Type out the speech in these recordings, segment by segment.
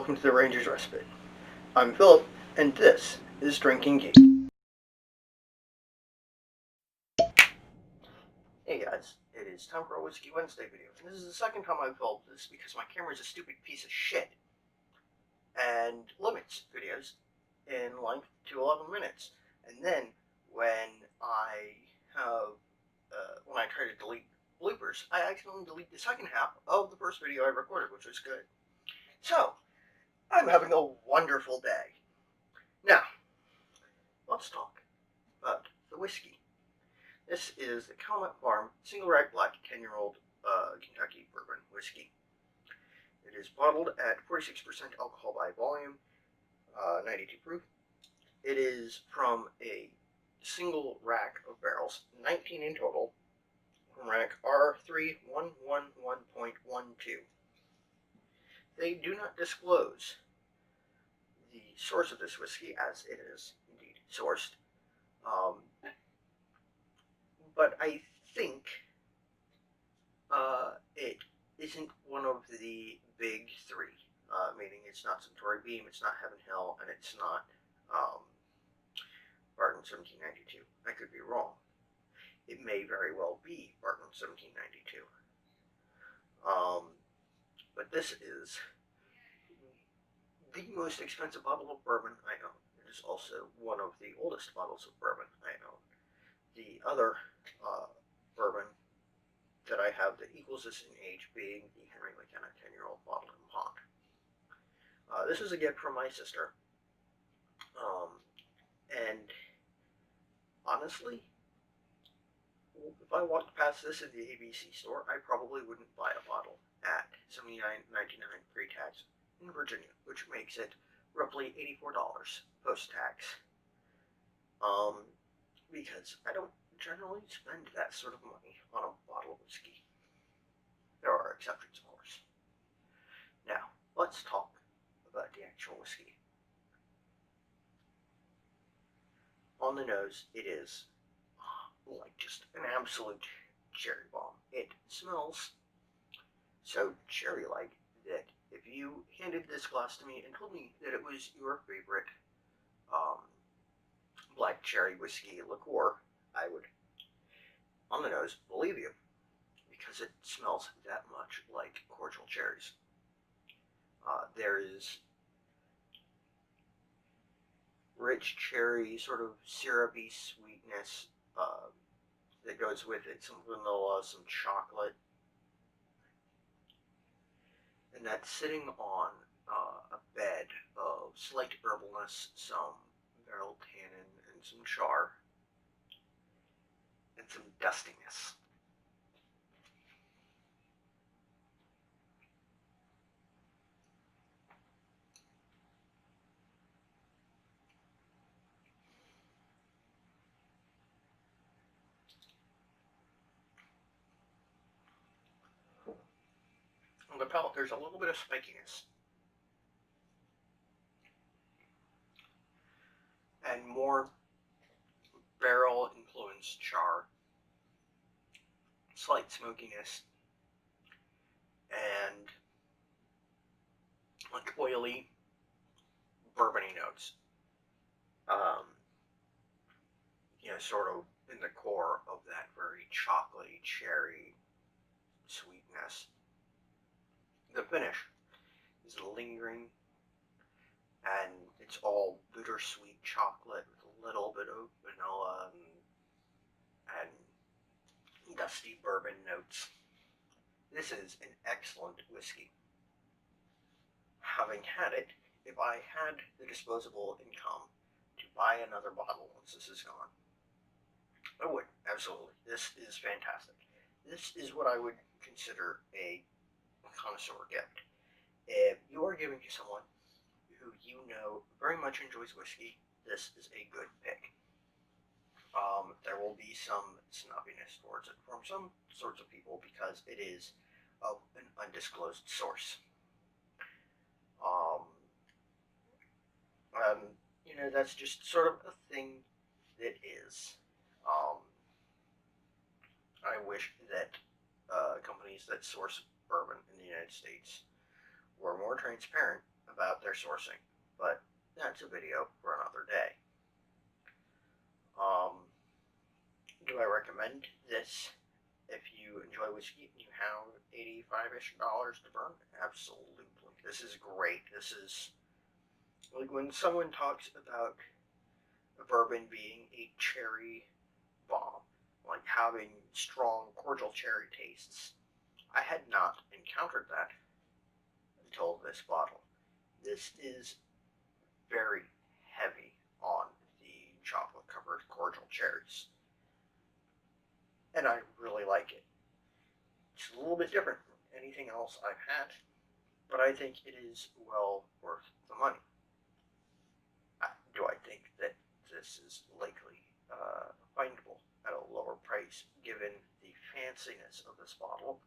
welcome to the Ranger's Respite. I'm Philip, and this is Drinking Geek. Hey guys, it is time for a Whiskey Wednesday video. And this is the second time I've filmed this because my camera is a stupid piece of shit and limits videos in length to 11 minutes. And then when I try to delete bloopers, I accidentally delete the second half of the first video I recorded, which was good. So, I'm having a wonderful day. Now, let's talk about the whiskey. This is the Calumet Farm Single Rag Black 10-year-old Kentucky Bourbon whiskey. It is bottled at 46% alcohol by volume, 92 proof. It is from a single rack of barrels, 19 in total, from rack R3111.12. They do not disclose the source of this whiskey, as it is indeed sourced. But I think it isn't one of the big three, meaning it's not Centauri Beam, it's not Heaven Hill, and it's not Barton 1792. I could be wrong. It may very well be Barton 1792. But this is the most expensive bottle of bourbon I own. It is also one of the oldest bottles of bourbon I own. The other bourbon that I have that equals this in age being the Henry McKenna 10-year-old bottled in pond. This is a gift from my sister. And honestly, if I walked past this at the ABC store, I probably wouldn't buy a bottle at $79.99 pre-tax in Virginia, which makes it roughly $84 post-tax. Because I don't generally spend that sort of money on a bottle of whiskey. There are exceptions, of course. Now, let's talk about the actual whiskey. On the nose, it is like just an absolute cherry bomb. It smells so cherry-like that if you handed this glass to me and told me that it was your favorite black cherry whiskey liqueur, I would, on the nose, believe you, because it smells that much like cordial cherries. There is rich cherry, sort of syrupy sweetness that goes with it, some vanilla, some chocolate, and that's sitting on a bed of slight herbalness, some barrel tannin, and some char, and some dustiness. On the palate, there's a little bit of spikiness, and more barrel-influenced char, slight smokiness, and like oily, bourbony notes. Sort of in the core of that very chocolatey, cherry sweetness. The finish is lingering, and it's all bittersweet chocolate with a little bit of vanilla and dusty bourbon notes. This is an excellent whiskey. Having had it, if I had the disposable income to buy another bottle once this is gone, I would, absolutely. This is fantastic. This is what I would consider a connoisseur gift. If you are giving to someone who you know very much enjoys whiskey, this is a good pick. There will be some snobbiness towards it from some sorts of people because it is of an undisclosed source. That's just sort of a thing that is. I wish that companies that source bourbon in the United States were more transparent about their sourcing, but that's a video for another day. Do I recommend this if you enjoy whiskey and you have $85-ish to burn? Absolutely. This is great. This is like when someone talks about a bourbon being a cherry bomb, like having strong cordial cherry tastes. I had not encountered that until this bottle. This is very heavy on the chocolate covered cordial cherries, and I really like it. It's a little bit different from anything else I've had, but I think it is well worth the money. Do I think that this is likely findable at a lower price given the fanciness of this bottle?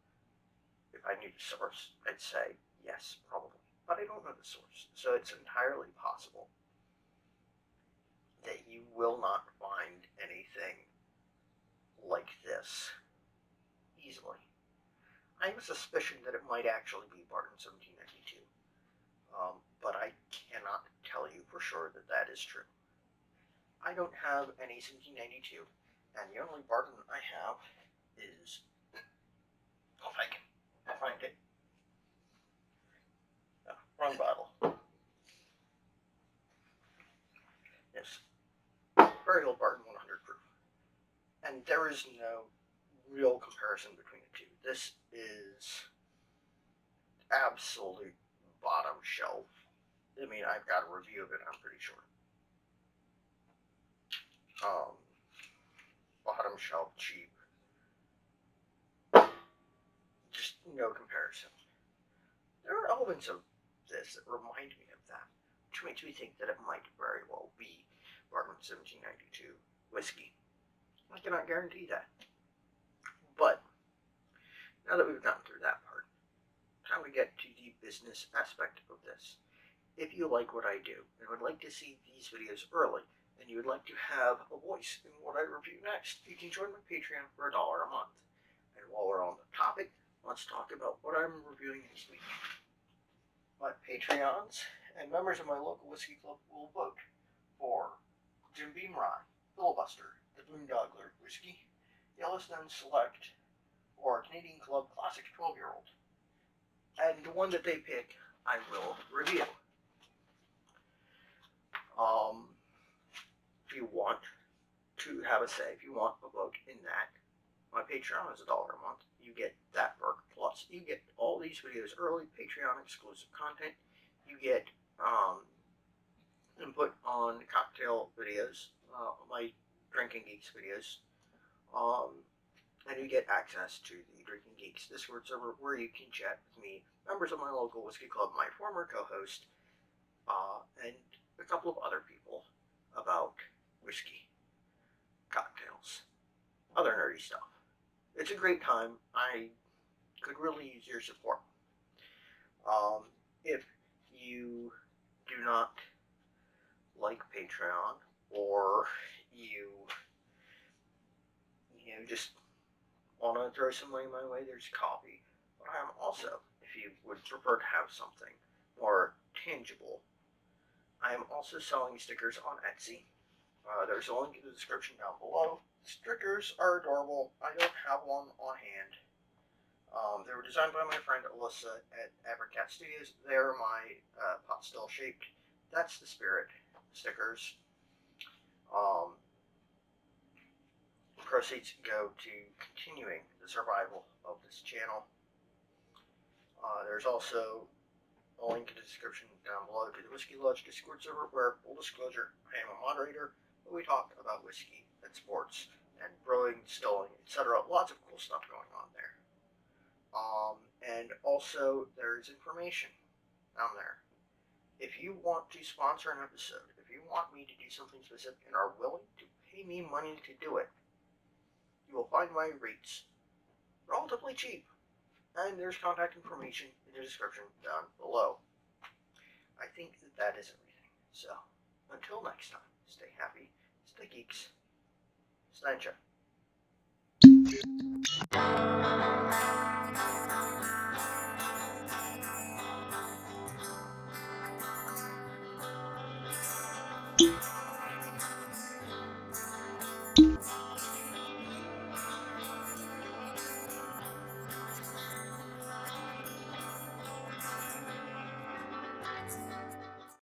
If I knew the source, I'd say yes, probably. But I don't know the source, so it's entirely possible that you will not find anything like this easily. I have a suspicion that it might actually be Bourbon 1792, but I cannot tell you for sure that that is true. I don't have any 1792, and the only Bourbon I have is, if I can find it, wrong bottle. Yes, very old Bourbon 100 proof, and there is no real comparison between the two. This is absolute bottom shelf. I mean, I've got a review of it, I'm pretty sure. Bottom shelf cheap. Just no comparison. There are elements of this that remind me of that, which makes me think that it might very well be Bourbon 1792 whiskey. I cannot guarantee that. But now that we've gotten through that part, time to get to the business aspect of this. If you like what I do and would like to see these videos early, and you would like to have a voice in what I review next, you can join my Patreon for $1 a month. And while we're on the topic, let's talk about what I'm reviewing this week. My Patreons and members of my local whiskey club will vote for Jim Beam Rye, Filibuster, the Boondoggler Whiskey, Yellowstone Select, or Canadian Club Classic 12-year-old. And the one that they pick, I will review. If you want to have a say, if you want a vote in that, my Patreon is $1 a month. You get that perk, plus you get all these videos early, Patreon exclusive content. You get input on cocktail videos, my Drinking Geeks videos, and you get access to the Drinking Geeks Discord server where you can chat with me, members of my local whiskey club, my former co-host, and a couple of other people about whiskey, cocktails, other nerdy stuff. It's a great time. I could really use your support. If you do not like Patreon, or you just want to throw some money my way, there's coffee. But I am also, if you would prefer to have something more tangible, I am also selling stickers on Etsy. There's a link in the description down below. Stickers are adorable. I don't have one on hand. They were designed by my friend Alyssa at Abercat Studios. They're my pot still shaped. That's the spirit stickers. Proceeds go to continuing the survival of this channel. There's also a link in the description down below to the Whiskey Lodge Discord server, where, full disclosure, I am a moderator, but we talk about whiskey and sports and brewing, distilling, etc. Lots of cool stuff going on there. And also, there's information down there. If you want to sponsor an episode, if you want me to do something specific and are willing to pay me money to do it, you will find my rates relatively cheap. And there's contact information in the description down below. I think that is everything. So, until next time, stay happy, stay geeks, stay ninja.